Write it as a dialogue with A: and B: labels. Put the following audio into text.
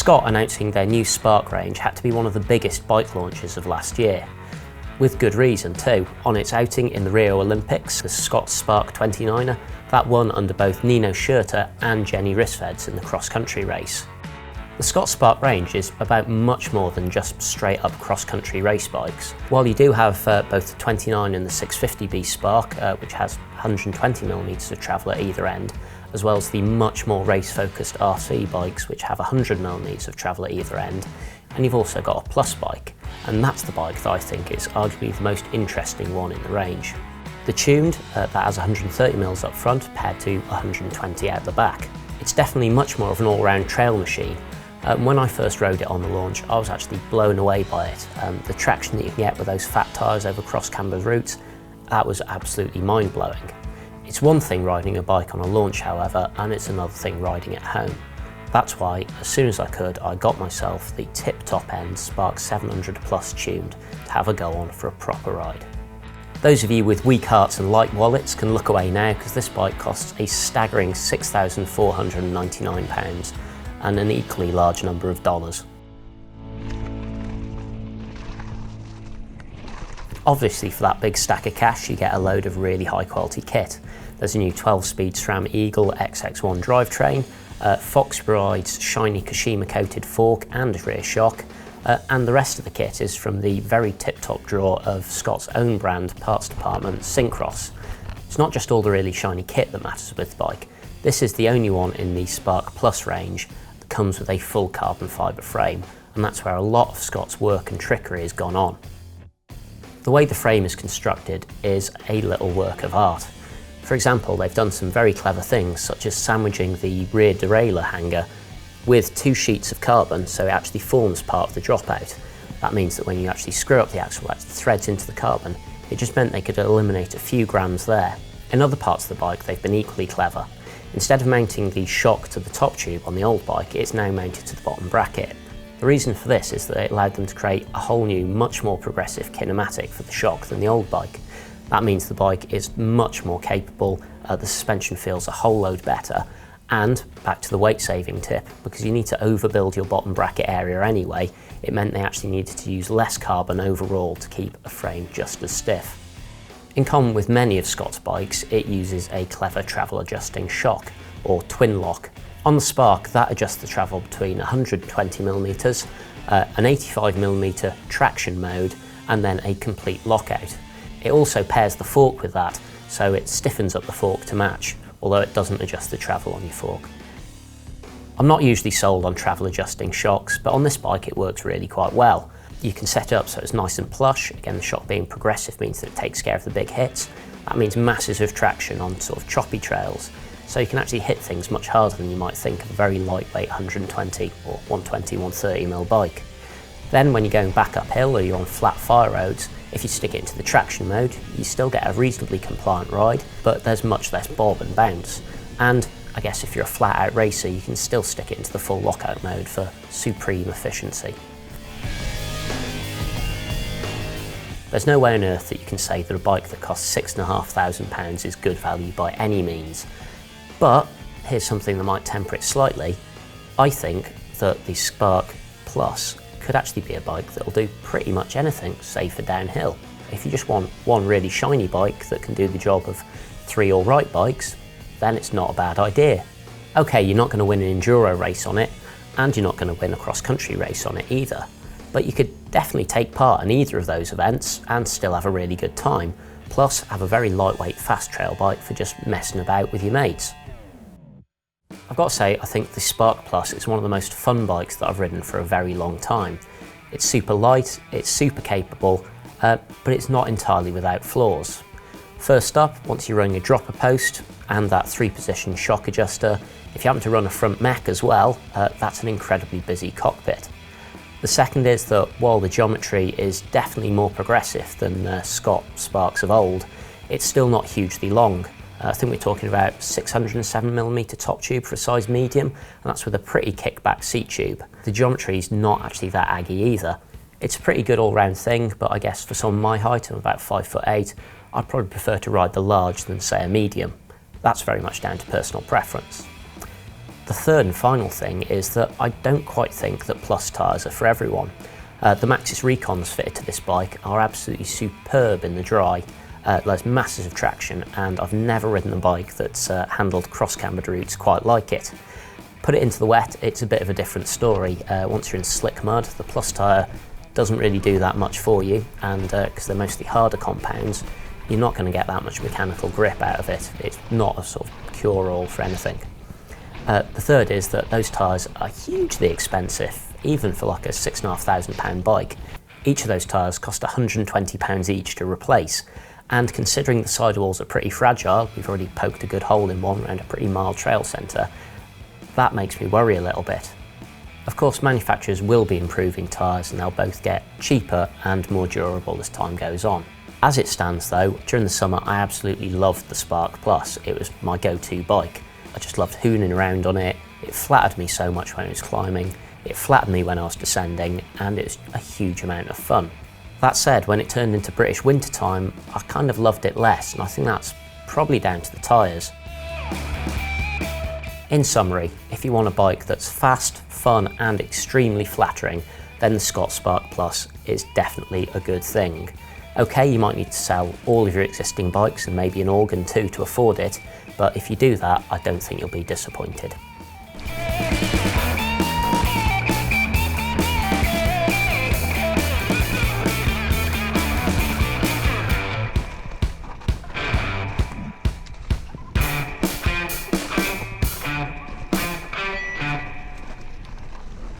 A: Scott announcing their new Spark range had to be one of the biggest bike launches of last year. With good reason too. On its outing in the Rio Olympics, the Scott Spark 29er, that won under both Nino Schurter and Jenny Rissveds in the cross-country race. The Scott Spark range is about much more than just straight up cross-country race bikes. While you do have both the 29 and the 650B Spark, which has 120mm of travel at either end, as well as the much more race-focused RC bikes which have 100mm of travel at either end, and you've also got a Plus bike, and that's the bike that I think is arguably the most interesting one in the range. The Tuned, that has 130mm up front paired to 120 out the back. It's definitely much more of an all-round trail machine. When I first rode it on the launch, I was actually blown away by it. The traction that you can get with those fat tyres over cross-camber routes, that was absolutely mind-blowing. It's one thing riding a bike on a launch, however, and it's another thing riding at home. That's why, as soon as I could, I got myself the tip-top end Spark 700 Plus Tuned to have a go on for a proper ride. Those of you with weak hearts and light wallets can look away now, because this bike costs a staggering £6,499 and an equally large number of dollars. Obviously, for that big stack of cash, you get a load of really high quality kit. There's a new 12-speed SRAM Eagle XX1 drivetrain, Foxbride's shiny Kashima coated fork and rear shock, and the rest of the kit is from the very tip-top drawer of Scott's own brand parts department, Syncross. It's not just all the really shiny kit that matters with the bike. This is the only one in the Spark Plus range that comes with a full carbon fibre frame, and that's where a lot of Scott's work and trickery has gone on. The way the frame is constructed is a little work of art. For example, they've done some very clever things, such as sandwiching the rear derailleur hanger with 2 sheets of carbon, so it actually forms part of the dropout. That means that when you actually screw up the axle, it threads into the carbon. It just meant they could eliminate a few grams there. In other parts of the bike, they've been equally clever. Instead of mounting the shock to the top tube on the old bike, it's now mounted to the bottom bracket. The reason for this is that it allowed them to create a whole new, much more progressive kinematic for the shock than the old bike. That means the bike is much more capable, the suspension feels a whole load better, and back to the weight saving tip, because you need to overbuild your bottom bracket area anyway, it meant they actually needed to use less carbon overall to keep a frame just as stiff. In common with many of Scott's bikes, it uses a clever travel adjusting shock, or twin lock. On the Spark, that adjusts the travel between 120mm, an 85mm traction mode, and then a complete lockout. It also pairs the fork with that, so it stiffens up the fork to match, although it doesn't adjust the travel on your fork. I'm not usually sold on travel adjusting shocks, but on this bike it works really quite well. You can set it up so it's nice and plush. Again, the shock being progressive means that it takes care of the big hits. That means masses of traction on sort of choppy trails, so you can actually hit things much harder than you might think of a very lightweight 120 or 120, 130mm bike. Then when you're going back uphill or you're on flat fire roads, if you stick it into the traction mode, you still get a reasonably compliant ride, but there's much less bob and bounce. And I guess if you're a flat out racer, you can still stick it into the full lockout mode for supreme efficiency. There's no way on earth that you can say that a bike that costs £6,500 is good value by any means. But here's something that might temper it slightly. I think that the Spark Plus could actually be a bike that'll do pretty much anything, save for downhill. If you just want one really shiny bike that can do the job of 3 all-right bikes, then it's not a bad idea. Okay, you're not going to win an enduro race on it, and you're not going to win a cross-country race on it either, but you could definitely take part in either of those events and still have a really good time, plus have a very lightweight fast trail bike for just messing about with your mates. I've got to say, I think the Spark Plus is one of the most fun bikes that I've ridden for a very long time. It's super light, it's super capable, but it's not entirely without flaws. First up, once you're running a dropper post and that 3-position shock adjuster, if you happen to run a front mech as well, that's an incredibly busy cockpit. The second is that while the geometry is definitely more progressive than Scott Sparks of old, it's still not hugely long. I think we're talking about 607mm top tube for a size medium, and that's with a pretty kickback seat tube. The geometry is not actually that aggy either. It's a pretty good all-round thing, but I guess for someone my height, I'm about 5'8", I'd probably prefer to ride the large than say a medium. That's very much down to personal preference. The third and final thing is that I don't quite think that Plus tyres are for everyone. The Maxxis Recons fitted to this bike are absolutely superb in the dry. There's masses of traction, and I've never ridden a bike that's handled cross-cambered routes quite like it. Put it into the wet, it's a bit of a different story. Once you're in slick mud, the Plus tyre doesn't really do that much for you, and because they're mostly harder compounds, you're not going to get that much mechanical grip out of it. It's not a sort of cure-all for anything. The third is that those tyres are hugely expensive, even for like a £6,500 bike. Each of those tyres cost £120 each to replace, and considering the sidewalls are pretty fragile, we've already poked a good hole in one around a pretty mild trail centre, that makes me worry a little bit. Of course, manufacturers will be improving tyres, and they'll both get cheaper and more durable as time goes on. As it stands though, during the summer I absolutely loved the Spark Plus. It was my go-to bike. I just loved hooning around on it. It flattered me so much when I was climbing, it flattened me when I was descending, and it was a huge amount of fun. That said, when it turned into British wintertime, I kind of loved it less, and I think that's probably down to the tyres. In summary, if you want a bike that's fast, fun and extremely flattering, then the Scott Spark Plus is definitely a good thing. Okay, you might need to sell all of your existing bikes and maybe an organ too to afford it, but if you do that, I don't think you'll be disappointed.